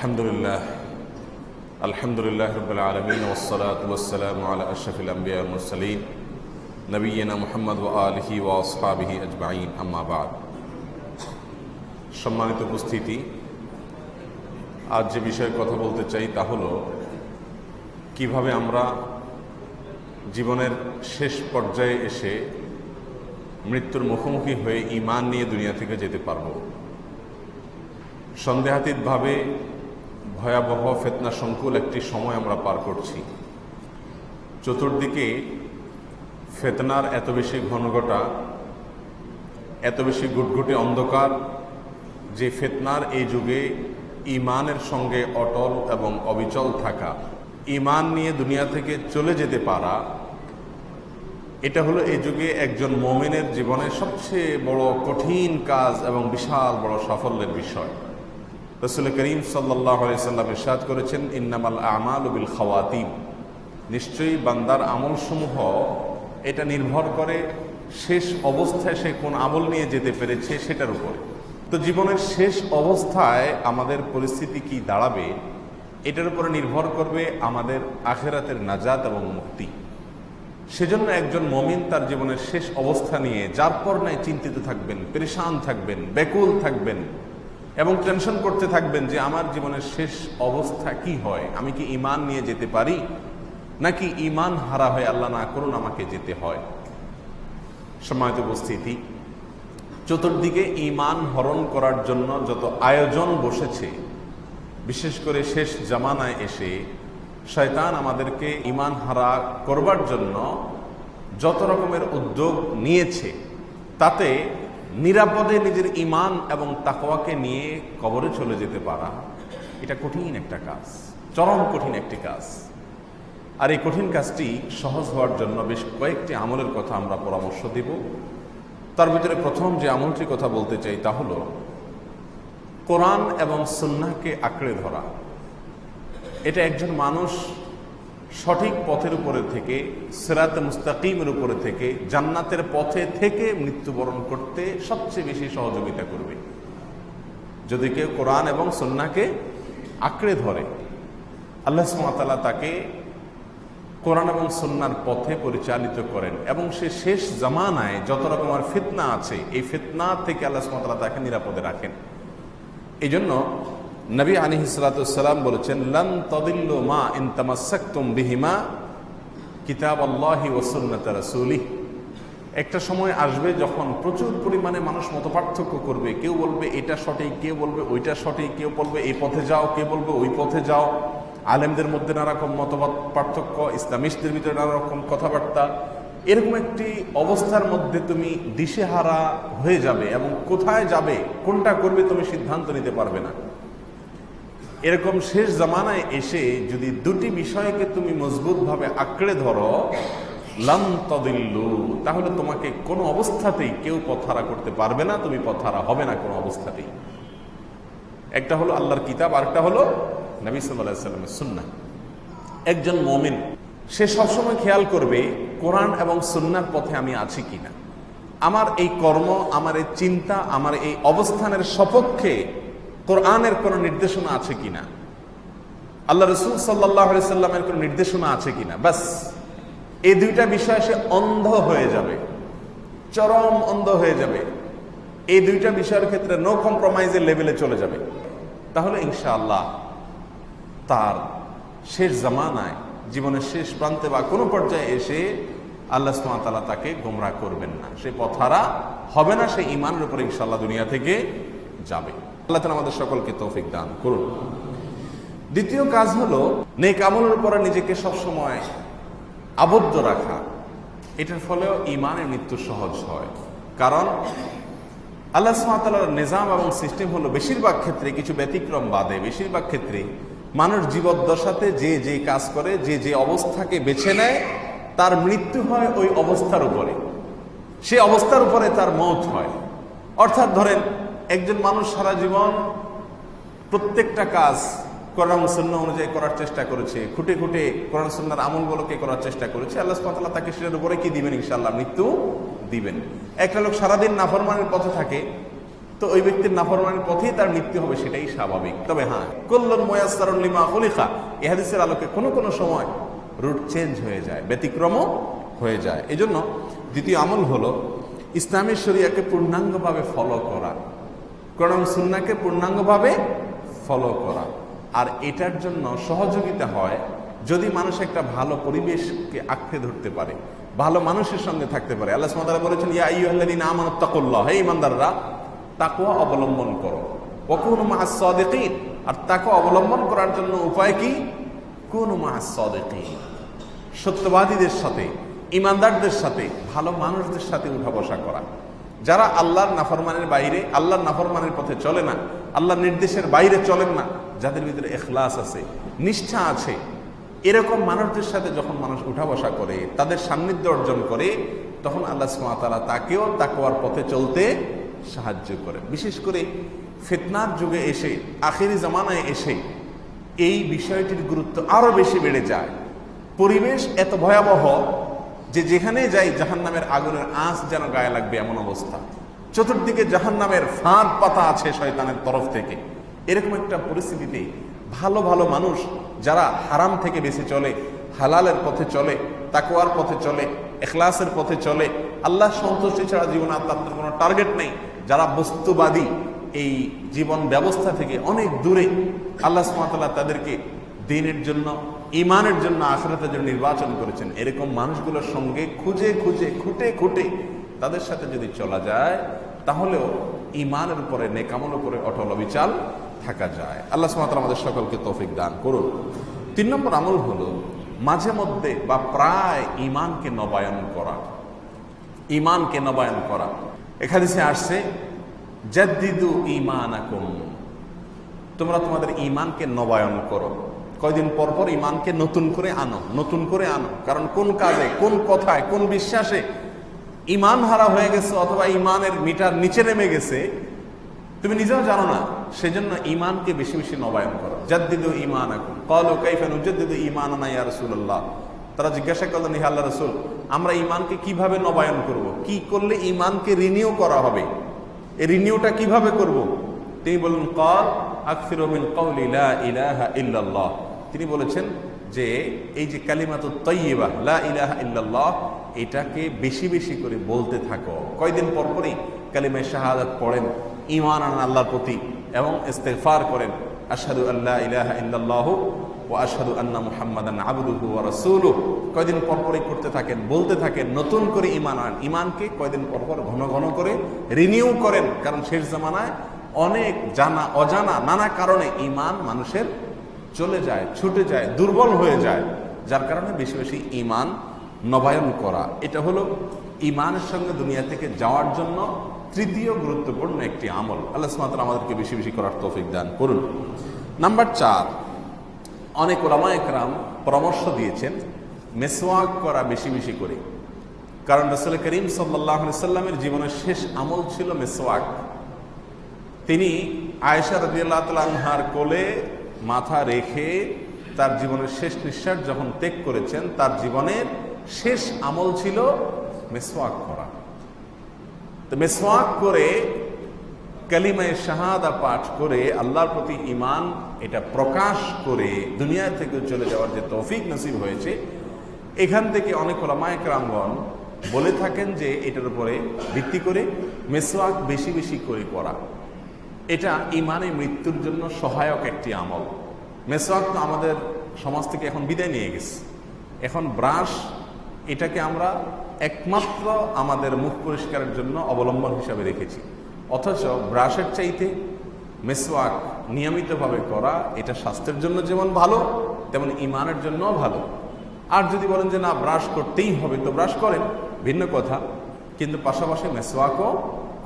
আলহামদুলিল্লাহ রাব্বিল আলামিন ওয়াসসালাতু ওয়াসসালামু আলা আশরাফিল আমবিয়া ওয়াল মুরসালিন নবিয়িনা মুহাম্মদ ওয়া আলিহি ওয়া আসহাবিহি আজমাইন, আম্মা বা'দ। সম্মানিত উপস্থিতি, আজ যে বিষয়ে কথা বলতে চাই তা হলো কিভাবে আমরা জীবনের শেষ পর্যায়ে এসে মৃত্যুর মুখোমুখি হয়ে ঈমান নিয়ে দুনিয়া থেকে যেতে পারব। সন্দেহাতীতভাবে ভয়াবহ ফিতনা সংকুল একটি সময় আমরা পার করছি। চতুর্দিকে ফিতনার এত বেশি ঘনঘটা, এত বেশি গুটগুটে অন্ধকার, যে ফিতনার এই যুগে ঈমানের সঙ্গে অটল এবং অবিচল থাকা, ঈমান নিয়ে দুনিয়া থেকে চলে যেতে পারা, এটা হলো এই যুগে একজন মুমিনের জীবনের সবচেয়ে বড় কঠিন কাজ এবং বিশাল বড় সাফল্যের বিষয়। রাসূল করিম সাল্লাল্লাহু আলাইহি সাল্লাম ইরশাদ করেছেন, ইন্নামাল আমালু বিল খাওয়াতিম, নিশ্চয়ই বান্দার আমলসমূহ এটা নির্ভর করে শেষ অবস্থায় সে কোন আমল নিয়ে যেতে পেরেছে সেটার উপরে। তো জীবনের শেষ অবস্থায় আমাদের পরিস্থিতি কি দাঁড়াবে এটার উপরে নির্ভর করবে আমাদের আখিরাতের নাজাত এবং মুক্তি। সেজন্য একজন মুমিন তার জীবনের শেষ অবস্থা নিয়ে যার পর নাই চিন্তিত থাকবেন, পেরেশান থাকবেন, ব্যাকুল থাকবেন এবং টেনশন করতে থাকবেন যে আমার জীবনের শেষ অবস্থা কি হয়, আমি কি ঈমান নিয়ে যেতে পারি নাকি ঈমান হারা হয়ে আল্লাহ না করুন আমাকে যেতে হয়। সম্মানিত উপস্থিতি, চতুর্দিকে ঈমান হরণ করার জন্য যত আয়োজন বসেছে, বিশেষ করে শেষ জামানায় এসে শয়তান আমাদেরকে ঈমান হারা করবার জন্য যত রকমের উদ্যোগ নিয়েছে, তাতে নিরাপদে নিজের ঈমান এবং তাকওয়াকে নিয়ে কবরে চলে যেতে পারা এটা কঠিন একটা কাজ, চরম কঠিন একটি কাজ। আর এই কঠিন কাজটি সহজ হওয়ার জন্য বেশ কয়েকটি আমলের কথা আমরা পরামর্শ দেব। তার ভিতরে প্রথম যে আমলটির কথা বলতে চাই তা হলো কোরআন এবং সুন্নাহকে আঁকড়ে ধরা। এটা একজন মানুষ সঠিক পথের উপরে থেকে, সিরাতে মুস্তাকিমের উপরে থেকে, জান্নাতের পথে থেকে মৃত্যুবরণ করতে সবচেয়ে বেশি সহযোগিতা করবে যদি কেউ কোরআন এবং সুন্নাহকে আঁকড়ে ধরে। আল্লাহ সুবহানাহু ওয়া তাআলা তাকে কোরআন এবং সুন্নাহর পথে পরিচালিত করেন এবং সে শেষ জামানায় যত রকমের ফিতনা আছে এই ফিতনা থেকে আল্লাহ সুবহানাহু ওয়া তাআলা তাকে নিরাপদে রাখেন। এই জন্য নবী আলাইহিস সালাতু ওয়াস সালাম বলেছেন, লান তাদিল্লু মা ইন তামাসসাকতুম বিহিমা কিতাবাল্লাহি ওয়া সুন্নাত রাসূলিহি। একটা সময় আসবে যখন প্রচুর পরিমাণে মানুষ মতপার্থক্য করবে। কেউ বলবে এটা সঠিক, কেউ বলবে ওইটা সঠিক, কেউ বলবে এই পথে যাও, কেউ বলবে ওই পথে যাও। আলেমদের মধ্যে নানা রকম মতবাদ পার্থক্য, ইসলামিস্টদের ভিতরে নানা রকম কথাবার্তা। এরকম একটি অবস্থার মধ্যে তুমি দিশেহারা হয়ে যাবে এবং কোথায় যাবে, কোনটা করবে তুমি সিদ্ধান্ত নিতে পারবে না। এরকম শেষ জামানায় এসে যদি দুটি বিষয়কে তুমি মজবুতভাবে আঁকড়ে ধরো, লান তাদিল্লু, তাহলে তোমাকে কোনো অবস্থাতেই কেউ পথহারা করতে পারবে না, তুমি পথহারা হবে না কোনো অবস্থাতেই। একটা হলো আল্লাহর কিতাব, আর একটা হলো নবী সাল্লাল্লাহু আলাইহি ওয়াসাল্লামের সুন্নাহ। একজন মুমিন সে সবসময় খেয়াল করবে কোরআন এবং সুন্নাহর পথে আমি আছি কিনা, আমার এই কর্ম, আমার এই চিন্তা, আমার এই অবস্থানের সপক্ষে কোরআনের কোন নির্দেশনা আছে কিনা, আল্লাহ রাসূল সাল্লাল্লাহু আলাইহি ওয়াসাল্লামের কোন নির্দেশনা আছে কিনা। বাস এই দুইটা বিষয়ে সে অন্ধ হয়ে যাবে, চরম অন্ধ হয়ে যাবে। এই দুইটা বিষয়ের ক্ষেত্রে নো কম্প্রোমাইজের লেভেলে চলে যাবে। তাহলে ইনশাআল্লাহ তার শেষ জামানায়, জীবনের শেষ প্রান্তে বা কোনো পর্যায়ে এসে আল্লাহ সুবহানাহু ওয়া তাআলা তাকে গোমরাহ করবেন না, সে পথহারা হবে না, সে ঈমানের উপরে ইনশাআল্লাহ দুনিয়া থেকে যাবে। আল্লাহ তাআলা আমাদের সকলকে তৌফিক দান করুন। দ্বিতীয় কাজ হলো নেক আমলের উপরে নিজেকে সবসময় আবদ্ধ রাখা। এটার ফলেও ঈমানের মৃত্যু সহজ হয়। কারণ আল্লাহ সুবহানাহু ওয়া তাআলার নিজাম এবং সিস্টেম হলো বেশিরভাগ ক্ষেত্রে, কিছু ব্যতিক্রম বাদে বেশিরভাগ ক্ষেত্রে মানুষ জীবদ্দশাতে যে যে কাজ করে, যে যে অবস্থাকে বেছে নেয়, তার মৃত্যু হয় ওই অবস্থার উপরে, সে অবস্থার উপরে তার মওত হয়। অর্থাৎ ধরেন একজন মানুষ সারা জীবন প্রত্যেকটা কাজ কোরআন সুন্নাহ অনুযায়ী করার চেষ্টা করেছে, খুঁটে খুঁটে কোরআন সুন্নাহর আমলগুলোকে করার চেষ্টা করেছে, আল্লাহ সুবহানাহু ওয়া তাআলা তাকে সেটার উপরে কি দিবেন? ইনশাআল্লাহ মৃত্যু দিবেন। একটা লোক সারাদিন নাফরমানের পথে থাকে, তো ওই ব্যক্তির নাফরমানের পথেই তার মৃত্যু হবে, সেটাই স্বাভাবিক। তবে হ্যাঁ, কুল্লুন মুয়াসসারুন লিমা খুলিকা, এই হাদিসের আলোকে কোনো কোনো সময় রুট চেঞ্জ হয়ে যায়, ব্যতিক্রমও হয়ে যায়। এজন্য দ্বিতীয় আমল হলো ইসলামী শরিয়াকে পূর্ণাঙ্গভাবে ফলো করা, কোরআন সুন্নাহকে পূর্ণাঙ্গভাবে ফলো করা। আর এটার জন্য সহযোগিতা হয় যদি মানুষ একটা ভালো পরিবেশকে আঁকড়ে ধরতে পারে, ভালো মানুষের সঙ্গে থাকতে পারে। আল্লাহ সুবহানাহু ওয়া তাআলা বলেছেন, ইয়া আইয়ুহাল্লাযীনা আমানুত্তাকুল্লাহ, হে ঈমানদাররা তাকওয়া অবলম্বন করো, ওয়া কুনু মা'আস সাদিকিন, আর তাকওয়া অবলম্বন করার জন্য উপায় কি? কুনু মা'আস সাদিকিন, সত্যবাদীদের সাথে, ঈমানদারদের সাথে, ভালো মানুষদের সাথে উঠা বসা করা। যারা আল্লাহর নাফরমানের বাইরে, আল্লাহর নাফরমানের পথে চলে না, আল্লাহর নির্দেশের বাইরে চলেন না, যাদের ভিতরে ইখলাস আছে, নিষ্ঠা আছে, এরকম মানুষদের সাথে যখন মানুষ উঠা বসা করে, তাদের সান্নিধ্য অর্জন করে, তখন আল্লাহ সুবহানাহু ওয়া তাআলা তাকেও তাকওয়ার পথে চলতে সাহায্য করে। বিশেষ করে ফিতনার যুগে এসে, আখিরি জামানায় এসে এই বিষয়টির গুরুত্ব আরো বেশি বেড়ে যায়। পরিবেশ এত ভয়াবহ যে যেখানে যাই জাহান্নামের আগুনের আঁচ যেন গায়ে লাগবে এমন অবস্থা। চতুর্দিকে জাহান্নামের ফাঁদ পাতা আছে শয়তানের তরফ থেকে। এরকম একটা পরিস্থিতিতে ভালো ভালো মানুষ যারা হারাম থেকে বেঁচে চলে, হালালের পথে চলে, তাকওয়ার পথে চলে, ইখলাসের পথে চলে, আল্লাহ সন্তুষ্টি ছাড়া জীবনে আর তাদের কোনো টার্গেট নেই, যারা বস্তুবাদী এই জীবন ব্যবস্থা থেকে অনেক দূরে, আল্লাহ সুবহানাহু ওয়া তাআলা তাদেরকে দ্বীনের জন্য, ঈমানের জন্য, আখিরাতের জন্য নির্বাচন করেছেন। এরকম মানুষগুলোর সঙ্গে খুঁজে খুঁজে, খুঁটে খুঁটে তাদের সাথে যদি চলা যায়, তাহলেও ঈমানের উপরে, নেকামলের উপরে অটল অবিচল থাকা যায়। আল্লাহ সুবহানাহু ওয়া তাআলা আমাদের সকলকে তৌফিক দান করুন। 3 নম্বর আমল হলো মাঝে মধ্যে বা প্রায় ঈমানকে নবায়ন করা। ঈমানকে নবায়ন করা, এখানে আসছে জাদ্দিদু ঈমানাকুম, তোমরা তোমাদের ঈমানকে নবায়ন করো। কয়দিন পর পর ঈমানকে নতুন করে আনো, নতুন করে আনো। কারণ কোন কাজে, কোন কথায়, কোন বিশ্বাসে ঈমান হারা হয়ে গেছে অথবা ঈমানের মিটার নিচে নেমে গেছে তুমি নিজেও জানো না। সেজন্য ঈমানকে বেশি বেশি নবায়ন করো। জাদ্দিদু ঈমানাকুম, ক্বালু কাইফা নুজাদ্দিদু ঈমানানা ইয়া রাসূলুল্লাহ, তারা জিজ্ঞাসা করলেন, হে আল্লাহর রাসূল, আমরা ঈমানকে কিভাবে নবায়ন করব? কি করলে ঈমানকে রিনিউ করা হবে? এই রিনিউটা কিভাবে করব? তিনি বললেন, ক্বাল আকসিরু মিন ক্বাউলি লা ইলাহা ইল্লাল্লাহ, তিনি বলেছেন যে এই যে কালিমাতুত তাইয়্যিবা, লা ইলাহা ইল্লাল্লাহ, এটাকে বেশি বেশি করে বলতে থাকো। কয়দিন পর পরই কালিমায়ে শাহাদাত পড়েন, ঈমান আনেন আল্লাহর প্রতি এবং ইস্তিগফার করেন, আশহাদু আল্লা ইলাহা ইল্লাল্লাহু ওয়া আশহাদু আন্না মুহাম্মাদান আবদুহু ওয়া রাসূলুহু। কয়দিন পর পরই করতে থাকেন, বলতে থাকেন, নতুন করে ঈমান আনেন। ঈমানকে কয়দিন পর পর ঘন ঘন করে রিনিউ করেন, কারণ শেষ জামানায় অনেক জানা অজানা নানা কারণে ঈমান মানুষের চলে যায়, ছুটে যায়, দুর্বল হয়ে যায়, যার কারণে বেশি বেশি ঈমান নবায়ন করা। এটা হলো ঈমানের সঙ্গে দুনিয়া থেকে যাওয়ার জন্য তৃতীয় গুরুত্বপূর্ণ একটি আমল। আল্লাহ সুবহানাহু ওয়া তাআলা আমাদেরকে বেশি বেশি করার তৌফিক দান করুন। নাম্বার 4, অনেক উলামায়ে কেরাম পরামর্শ দিয়েছেন মেসওয়াক করা বেশি বেশি করে। কারণ রাসূল করিম সাল্লাল্লাহু আলাইহি সাল্লামের জীবনের শেষ আমল ছিল মেসওয়াক। তিনি আয়েশা রাদিয়াল্লাহু তাআলা আনহার কোলে মাথা রেখে তার জীবনের শেষ নিঃশ্বাস যখন ত্যাগ করেছেন, তার জীবনের শেষ আমল ছিল মেসওয়াক করা। তো মেসওয়াক করে, কালিমায়ে শাহাদা পাঠ করে, আল্লাহর প্রতি ঈমান এটা প্রকাশ করে দুনিয়া থেকে চলে যাওয়ার যে তৌফিক নসিব হয়েছে, এখান থেকে অনেক উলামায়ে কেরামগণ বলে থাকেন যে এটার উপরে ভিত্তি করে মেসওয়াক বেশি বেশি করে করা, এটা ঈমানে মৃত্যুর জন্য সহায়ক একটি আমল। মেসওয়াক তো আমাদের সমাজ থেকে এখন বিদায় নিয়ে গেছে। এখন ব্রাশ, এটাকে আমরা একমাত্র আমাদের মুখ পরিষ্কারের জন্য অবলম্বন হিসাবে রেখেছি। অথচ ব্রাশের চাইতে মেসওয়াক নিয়মিতভাবে করা, এটা স্বাস্থ্যের জন্য যেমন ভালো, তেমন ঈমানের জন্যও ভালো। আর যদি বলেন যে না, ব্রাশ করতেই হবে, তো ব্রাশ করেন, ভিন্ন কথা, কিন্তু পাশাপাশি মেসওয়াকও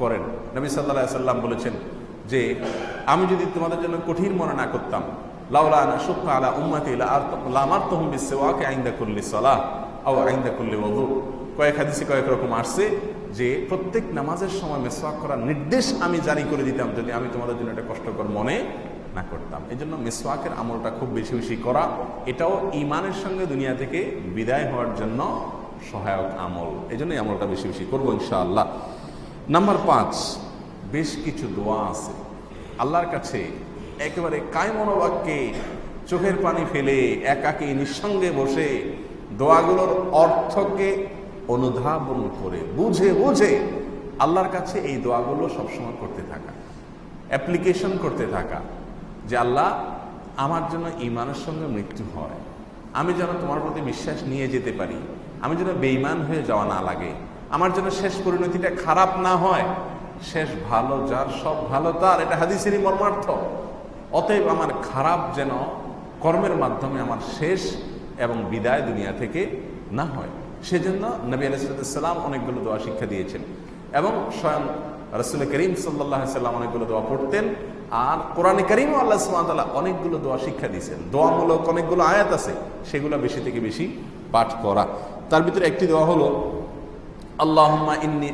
করেন। নবী সাল্লাল্লাহু আলাইহি ওয়াসাল্লাম বলেছেন যে আমি যদি তোমাদের জন্য কঠিন মনে না করতাম, লাউলা আন আশুক্কা আলা উম্মতি লামারতুহুম বিসওয়াকি ইনদা কুল্লি সালাহ আও ইনদা কুল্লি ওযু। কয়েক হাদিসে কয়েক রকম আসছে যে প্রত্যেক নামাজের সময় মেসওয়াক করার নির্দেশ আমি জারি করে দিতাম যদি আমি তোমাদের জন্য এটা কষ্টকর মনে না করতাম। এই জন্য মেসওয়াকের আমলটা খুব বেশি বেশি করা, এটাও ঈমানের সঙ্গে দুনিয়া থেকে বিদায় হওয়ার জন্য সহায়ক আমল। এই জন্য এই আমলটা বেশি বেশি করবো ইনশাআল্লাহ। নাম্বার 5, বেশ কিছু দোয়া আছে আল্লাহর কাছে একেবারে কায়মনোবাক্যে চোখের পানি ফেলে একাকী নিঃসঙ্গে বসে দোয়াগুলোর অর্থকে অনুধাবন করে বুঝে বুঝে আল্লাহর কাছে এই দোয়াগুলো সবসময় করতে থাকা, অ্যাপ্লিকেশন করতে থাকা যে আল্লাহ আমার জন্য ঈমানের সঙ্গে মৃত্যু হয়, আমি যেন তোমার প্রতি বিশ্বাস নিয়ে যেতে পারি, আমি যেন বেঈমান হয়ে যাওয়া না লাগে, আমার জন্য শেষ পরিণতিটা খারাপ না হয়, শেষ ভালো যার সব ভালো তার, এটা হাদিসেরই মর্মার্থ। অতএব আমার খারাপ যেন কর্মের মাধ্যমে আমার শেষ এবং বিদায় দুনিয়া থেকে না হয়, সেজন্য নবী আলাইহিস সালাম অনেকগুলো দোয়া শিক্ষা দিয়েছেন এবং স্বয়ং রাসূল করিম সাল্লাল্লাহু আলাইহি ওয়াসাল্লাম অনেকগুলো দোয়া পড়তেন। আর কোরআনে কারীমও আল্লাহ সুবহানাহু ওয়া তাআলা অনেকগুলো দোয়া শিক্ষা দিয়েছেন, দোয়ামূলক অনেকগুলো আয়াত আছে, সেগুলো বেশি থেকে বেশি পাঠ করা। তার ভিতরে একটি দোয়া হলো আল্লাহুম্মা ইন্নী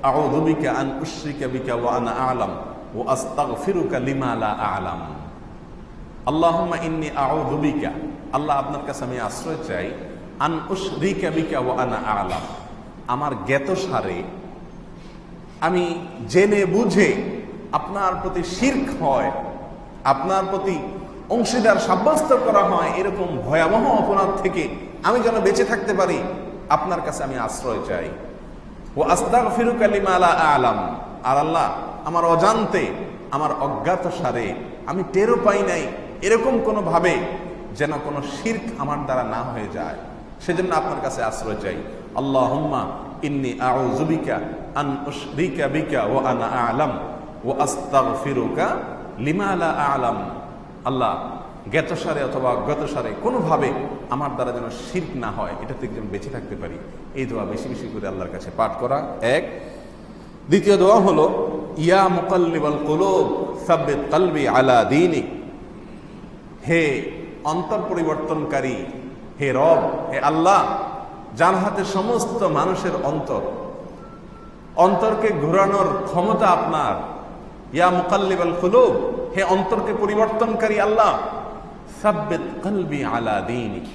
আউযু বিকা আন উশরিকা বিকা ওয়া আনা আ'লাম ওয়া আস্তাগফিরুকা লিমা লা আ'লাম। আল্লাহুম্মা ইন্নী আউযু বিকা, আল্লাহ আপনার কাছে আমি আশ্রয় চাই, আন উশরিকা বিকা ওয়া আনা আ'লাম, আমার জ্ঞাতসারে আমি জেনে বুঝে আপনার প্রতি শিরক হয়, আপনার প্রতি অংশীদার সাব্যস্ত করা হয়, এরকম ভয়াবহ অপরাধ থেকে আমি যেন বেঁচে থাকতে পারি, আপনার কাছে আমি আশ্রয় চাই। ও আস্তাগফিরুকা লিমা লা আ'লাম, আর আল্লাহ আমার অজান্তে, আমার অজ্ঞাতসারে, আমি টেরও পাই নাই এরকম কোনো ভাবে যেন কোনো শিরক আমার দ্বারা না হয়ে যায়, সেজন্য আপনার কাছে আশ্রয় চাই। আল্লাহুম্মা ইন্নী আউযু বিকা আন উশরিকা বিকা ওয়া আনা আ'লাম ওয়া আস্তাগফিরুকা লিমা লা আ'লাম। আল্লাহ জ্ঞাতসারে অথবা অজ্ঞাতসারে কোনোভাবে আমার দ্বারা যেন শিরক না হয়, এটা থেকে যেন বেঁচে থাকতে পারি, এই দোয়া বেশি বেশি করে আল্লাহর কাছে পাঠ করা এক। দ্বিতীয় দোয়া হলো ইয়া মুকাল্লিবাল কুলুব সাব্বিত কলবি আলা দীনিক, হে অন্তর পরিবর্তনকারী, হে রব, হে আল্লাহ, যার হাতে সমস্ত মানুষের অন্তরকে ঘোরানোর ক্ষমতা আপনার। ইয়া মুকাল্লিবাল কুলুব, হে অন্তরকে পরিবর্তনকারী আল্লাহ, সাব্বিত কলবি আলা দীনিক,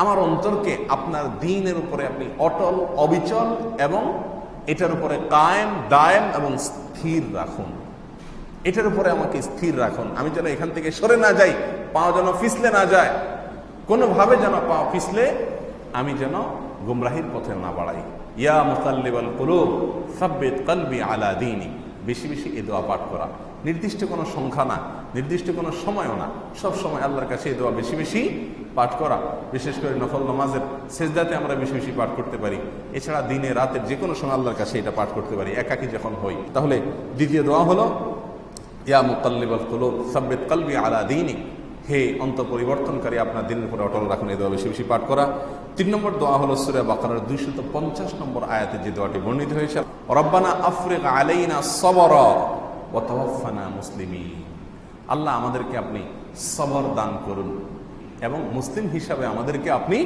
আমার অন্তরকে আপনার দ্বীনের উপরে আপনি অটল অবিচল এবং এটার উপরে কায়েম দায়েম এবং স্থির রাখুন, এটার উপরে আমাকে স্থির রাখুন, আমি যেন এখান থেকে সরে না যাই, পা যেন ফিসলে না যায়, কোনোভাবে যেন পা ফিসলে আমি যেন গুমরাহির পথে না বাড়াই। ইয়া মুকাল্লিবাল কুলুব সাব্বিত কলবি আলা দীনিক, বেশি বেশি এই দোয়া পাঠ করা, নির্দিষ্ট কোনো সংখ্যা না, নির্দিষ্ট কোনো সময়ও না, সব সময় আল্লাহর কাছে এই দোয়া বেশি বেশি পাঠ করা। বিশেষ করে নফল নামাজের সেজদাতে আমরা বেশি বেশি পাঠ করতে পারি, এছাড়া দিনে রাতের যে কোনো সময় আল্লাহর কাছে এটা পাঠ করতে পারি একাকী যখন হই। তাহলে দ্বিতীয় দোয়া হলো ইয়া মুকাল্লিবাল কুলুব সাব্বিত কলবি আলা দীনিক, হে অন্তর পরিবর্তনকারী, আপনার দিনের উপরে অটল রাখুন, এই দোয়া বেশি বেশি পাঠ করা। 3 নম্বর দোয়া হলো সূরা বাকারার 250 নম্বর আয়াতে যে দোয়াটি বর্ণিত হয়েছে, রব্বানা আফরিগ আলাইনা সবরা ওয়া তাওয়াফানা মুসলিমিন, আল্লাহ আমাদেরকে আপনি সবর দান করুন এবং মুসলিম হিসাবে আমাদেরকে আপনি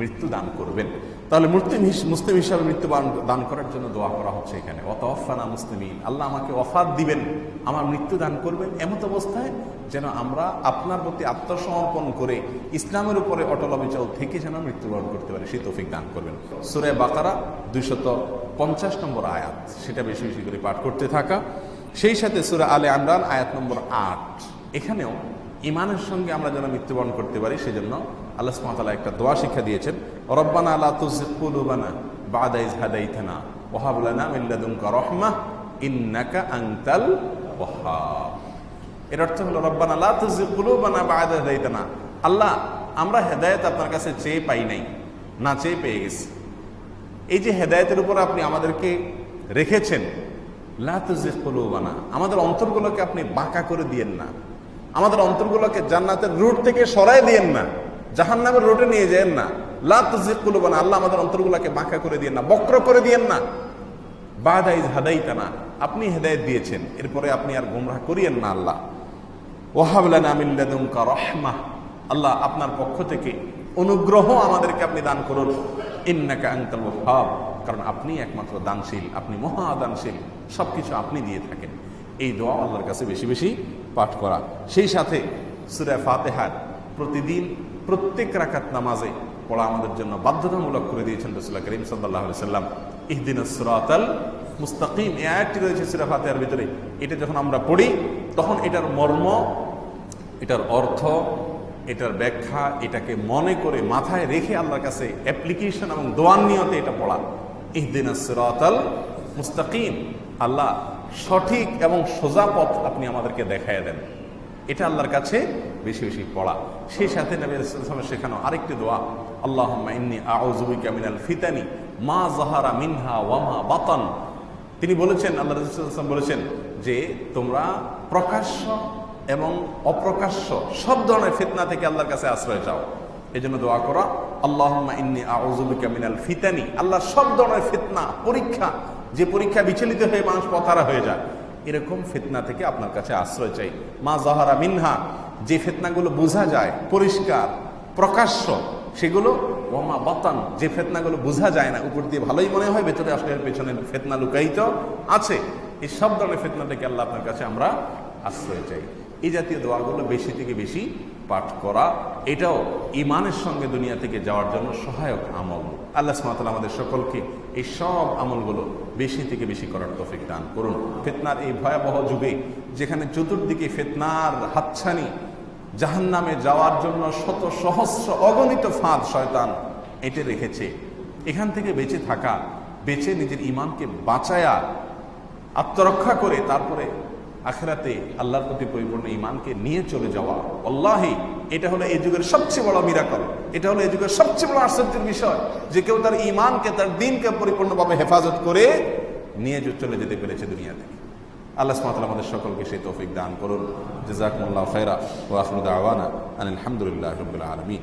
মৃত্যু দান করবেন। তাহলে মুসলিম হিসাবে মৃত্যু দান করার জন্য দোয়া করা হচ্ছে এখানে, ওয়া তাওয়াফানা মুসলিমিন, আল্লাহ আমাকে ওয়াফাত দিবেন, আমার মৃত্যু দান করবেন এমত অবস্থায় যেন আমরা আপনার প্রতি আত্মসমর্পণ করে ইসলামের উপরে অটল অবিচল থেকে যেন মৃত্যুবরণ করতে পারি, সেই তৌফিক দান করবেন। সূরা বাকারা 250 নম্বর আয়াত, সেটা বেশি বেশি করে পাঠ করতে থাকা। সেই সাথে সূরা আলে ইমরান আয়াত নম্বর 8, এখানেও ঈমানের সঙ্গে আমরা যেন মৃত্যুবরণ করতে পারি, সেজন্য আল্লাহ সুবহানাহু ওয়া তাআলা একটা দোয়া শিক্ষা দিয়েছেন, রব্বানা লা তুযিগ কুলুবানা বা'দা ইয হাদাইতানা ওয়া হাব লানা মিন লাদুনকা রাহমাহ ইন্নাকা আনতাল ওয়াহ্হাব। এর অর্থ হলো রব্বানা লা তুযিগ কুলুবানা বা'দা ইয হাদাইতানা, আল্লাহ আমরা হেদায়েত আপনার কাছে চেয়ে পাই নাই, না চেয়ে পেয়ে গেছি, এই যে হেদায়েতের উপর আপনি আমাদেরকে রেখেছেন, লা তুযিগ কুলুবানা, আমাদের অন্তরগুলোকে আপনি বাঁকা করে দিয়েন না, আমাদের অন্তরগুলোকে জান্নাতের রুট থেকে সরায় দিয়েন না, জাহান্নামের রুটে নিয়ে যায়েন না। লা তুযিগ কুলুবানা, আল্লাহ আমাদের অন্তরগুলোকে বাঁকা করে দিয়েন না, বক্র করে দিয়েন না। বা'দা ইয হাদাইতানা, আপনি হেদায়েত দিয়েছেন, এরপরে আপনি আর গোমরাহ করিয়েন না আল্লাহ। ওয়া হাব লানা মিন লাদুনকা রাহমাহ, আল্লাহ আপনার পক্ষ থেকে অনুগ্রহ আমাদেরকে আপনি দান করুন, ইন্নাকা আনতাল ওয়াহ্হাব, কারণ আপনি একমাত্র দানশীল, আপনি মহা দানশীল, সবকিছু আপনি দিয়ে থাকেন। এই দোয়া আল্লাহর কাছে বেশি বেশি পাঠ করা। সেই সাথে সূরা ফাতিহা প্রতিদিন প্রত্যেক রাকাত নামাজে পড়া আমাদের জন্য বাধ্যতামূলক করে দিয়েছেন রাসূল করিম সাল্লাল্লাহু আলাইহি ওয়াসাল্লাম। ইহদিনাস সিরাতাল মুস্তাকিম এই আয়াতটি রয়েছে সূরা ফাতিহার ভিতরে। এটা যখন আমরা পড়ি তখন এটার মর্ম, এটার অর্থ, এটার ব্যাখ্যা, এটাকে মনে করে মাথায় রেখে আল্লাহর কাছে অ্যাপ্লিকেশন এবং দোয়ার নিয়তে এটা পড়া। ইহদিনাস সিরাতাল মুস্তাকিম, আল্লাহ সঠিক এবং সোজা পথ আপনি আমাদেরকে দেখায় দেন, এটা আল্লাহর কাছে বেশি বেশি পড়া। সেই সাথে নবী সাল্লাল্লাহু আলাইহি ওয়াসাল্লাম শেখানো আরেকটি দোয়া, আল্লাহুম্মা ইন্নী আউযু বিকা মিনাল ফিতানি মা যাহারা মিনহা ওয়া মা বাতান। তিনি বলেছেন, আল্লাহ রাসূল সাল্লাল্লাহু আলাইহি ওয়াসাল্লাম বলেছেন যে তোমরা প্রকাশ্য এবং অপ্রকাশ্য সব ধরনের ফিতনা থেকে আল্লাহর কাছে আশ্রয় চাও। এই জন্য দোয়া করা, আল্লাহুম্মা ইন্নী আউযু বিকা মিনাল ফিতানি, আল্লাহ সব ধরনের ফিতনা, পরীক্ষা, যে পরীক্ষা বিচলিত হয়ে মানুষ পথহারা হয়ে যায়, এরকম ফিতনা থেকে আপনার কাছে আশ্রয় চাই। মা যাহারা মিনহা, যে ফিতনাগুলো বোঝা যায়, পরিষ্কার প্রকাশ্য সেগুলো, ওমা বাতান, যে ফিতনাগুলো বোঝা যায় না, উপর দিয়ে ভালোই মনে হয়, ভেতরে আসলে এর পেছনে ফিতনা লুকায়িত আছে, এই সব ধরনের ফিতনা থেকে আল্লাহ আপনার কাছে আমরা আশ্রয় চাই। এই জাতীয় দোয়াগুলো বেশি থেকে বেশি পাঠ করা, এটাও ঈমানের সঙ্গে দুনিয়া থেকে যাওয়ার জন্য সহায়ক আমল। আল্লাহ সুবহানাহু ওয়া তাআলা আমাদের সকলকে এই সব আমলগুলো বেশি থেকে বেশি করার তৌফিক দান করুন। ফিতনার এই ভয়াবহ যুগে, যেখানে চতুর্দিকে ফিতনার হাতছানি, জাহান্নামে যাওয়ার জন্য শত সহস্র অগণিত ফাঁদ শয়তান এঁটে রেখেছে, এখান থেকে বেঁচে থাকা, বেঁচে নিজের ঈমানকে বাঁচায়া আত্মরক্ষা করে তারপরে আখিরাতে আল্লাহর প্রতি পরিপূর্ণ ঈমানকে নিয়ে চলে যাওয়া, আল্লাহি এটা হলো এই যুগের সবচেয়ে বড় মিরাকল, এটা হলো এই যুগের সবচেয়ে বড় আশ্চর্যের বিষয়, যে কেউ তার ঈমানকে, তার দ্বীনকে পরিপূর্ণভাবে হেফাজত করে নিয়ে চলে যেতে পেরেছে দুনিয়া থেকে। আল্লাহ সুবহানাহু ওয়া তাআলা আমাদের সকলকে সেই তৌফিক দান করুন। জাযাকুমুল্লাহু খায়রা ওয়া আখিরু দাওয়ানা আনিল হামদুলিল্লাহি রাব্বিল আলামিন।